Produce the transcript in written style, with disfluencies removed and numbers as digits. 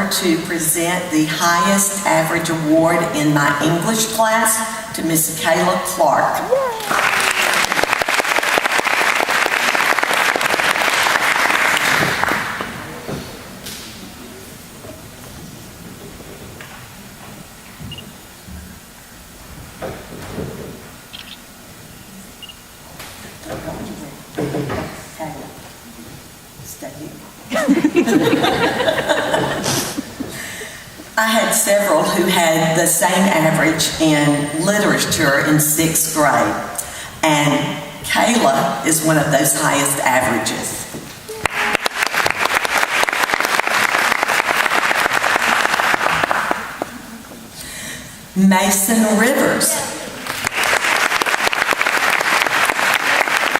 honor to present the highest average award in my English class to Miss Kayla Clark. I had several who had the same average in literature in 6th grade, and Kayla is one of those highest averages. Mason Rivers.